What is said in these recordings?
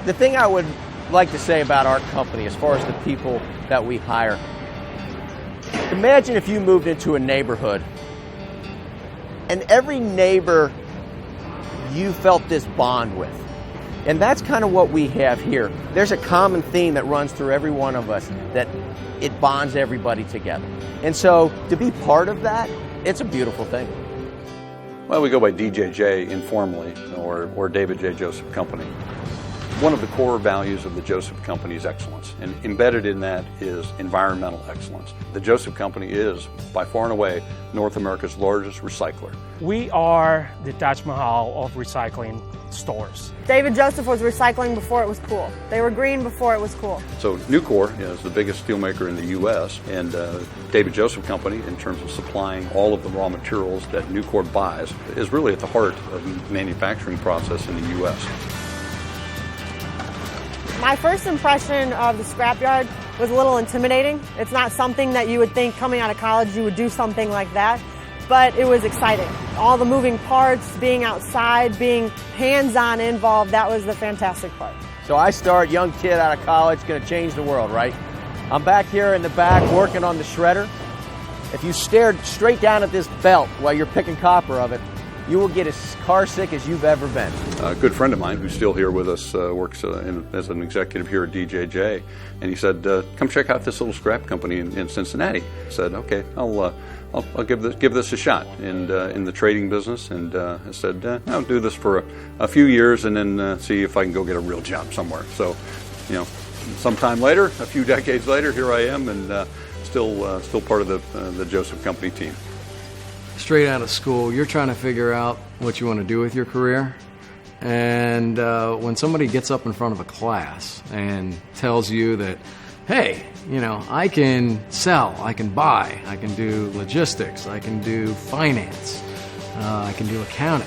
The thing I would like to say about our company as far as the people that we hire, imagine if you moved into a neighborhood and every neighbor you felt this bond with. And that's kind of what we have here. There's a common theme that runs through every one of us, that it bonds everybody together. And so to be part of that, it's a beautiful thing. Well, we go by DJJ informally, or David J. Joseph Company. One of the core values of the Joseph Company is excellence, and embedded in that is environmental excellence. The Joseph Company is, by far and away, North America's largest recycler. We are the Taj Mahal of recycling stores. David Joseph was recycling before it was cool. They were green before it was cool. So Nucor is the biggest steelmaker in the U.S., and David Joseph Company, in terms of supplying all of the raw materials that Nucor buys, is really at the heart of the manufacturing process in the U.S. My first impression of the scrapyard was a little intimidating. It's not something that you would think coming out of college you would do something like that, but it was exciting. All the moving parts, being outside, being hands-on involved, that was the fantastic part. So I start, young kid out of college, gonna change the world, right? I'm back here in the back working on the shredder. If you stared straight down at this belt while you're picking copper of it, you will get as car sick as you've ever been. A good friend of mine who's still here with us works as an executive here at DJJ, and he said, "Come check out this little scrap company in Cincinnati." I said, "Okay, I'll give this a shot." And in the trading business, and I said, "I'll do this for a few years and then see if I can go get a real job somewhere." So, sometime later, a few decades later, here I am, and still part of the Joseph Company team. Straight out of school, you're trying to figure out what you want to do with your career. And when somebody gets up in front of a class and tells you that, hey, I can sell, I can buy, I can do logistics, I can do finance, I can do accounting,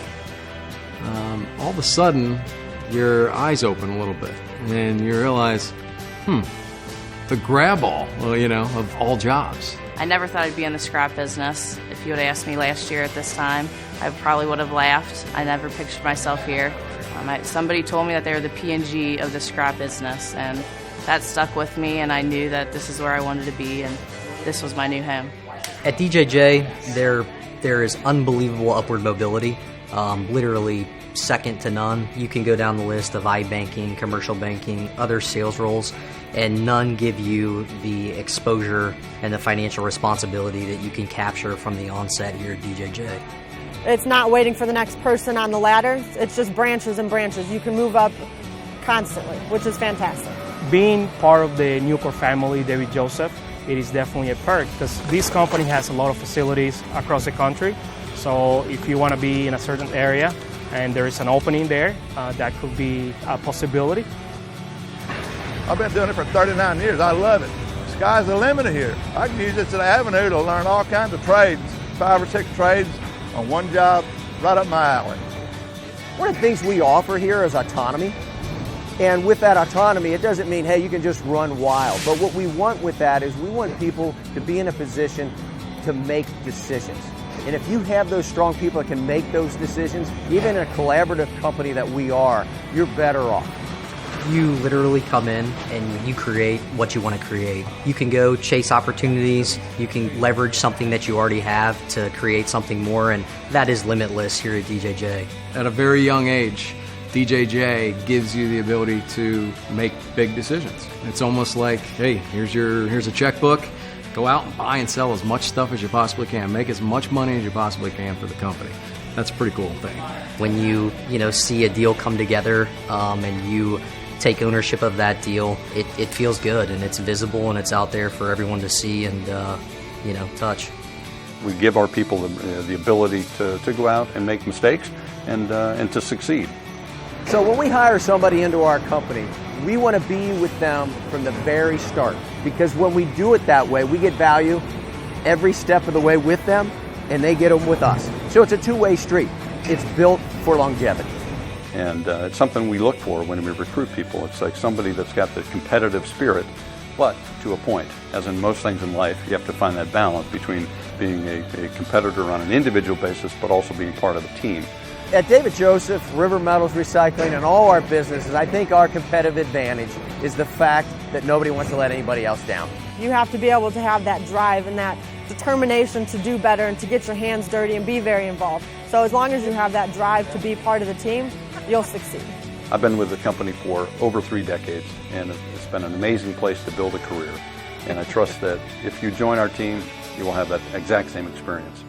all of a sudden your eyes open a little bit and you realize, the grab all, of all jobs. I never thought I'd be in the scrap business. If you would have asked me last year at this time, I probably would have laughed. I never pictured myself here. Somebody told me that they were the P&G of the scrap business, and that stuck with me, and I knew that this is where I wanted to be, and this was my new home. At DJJ, there is unbelievable upward mobility, literally second to none. You can go down the list of iBanking, commercial banking, other sales roles, and none give you the exposure and the financial responsibility that you can capture from the onset here at DJJ. It's not waiting for the next person on the ladder. It's just branches and branches. You can move up constantly, which is fantastic. Being part of the Nucor family, David Joseph, it is definitely a perk because this company has a lot of facilities across the country. So if you want to be in a certain area and there is an opening there, that could be a possibility. I've been doing it for 39 years. I love it. Sky's the limit here. I can use this as an avenue to learn all kinds of trades, 5 or 6 trades on one job, right up my alley. One of the things we offer here is autonomy. And with that autonomy, it doesn't mean, hey, you can just run wild. But what we want with that is we want people to be in a position to make decisions. And if you have those strong people that can make those decisions, even in a collaborative company that we are, you're better off. You literally come in and you create what you want to create. You can go chase opportunities, you can leverage something that you already have to create something more, and that is limitless here at DJJ. At a very young age, DJJ gives you the ability to make big decisions. It's almost like, hey, here's a checkbook, go out and buy and sell as much stuff as you possibly can, make as much money as you possibly can for the company. That's a pretty cool thing. When you see a deal come together and you take ownership of that deal, it feels good and it's visible and it's out there for everyone to see and touch. We give our people the ability to go out and make mistakes and to succeed. So when we hire somebody into our company, we want to be with them from the very start, because when we do it that way, we get value every step of the way with them and they get them with us. So it's a two-way street. It's built for longevity. And it's something we look for when we recruit people. It's like somebody that's got the competitive spirit, but to a point. As in most things in life, you have to find that balance between being a competitor on an individual basis, but also being part of a team. At David Joseph, River Metals Recycling, and all our businesses, I think our competitive advantage is the fact that nobody wants to let anybody else down. You have to be able to have that drive and that determination to do better and to get your hands dirty and be very involved. So as long as you have that drive to be part of the team, you'll succeed. I've been with the company for over 3 decades, and it's been an amazing place to build a career. And I trust that if you join our team, you will have that exact same experience.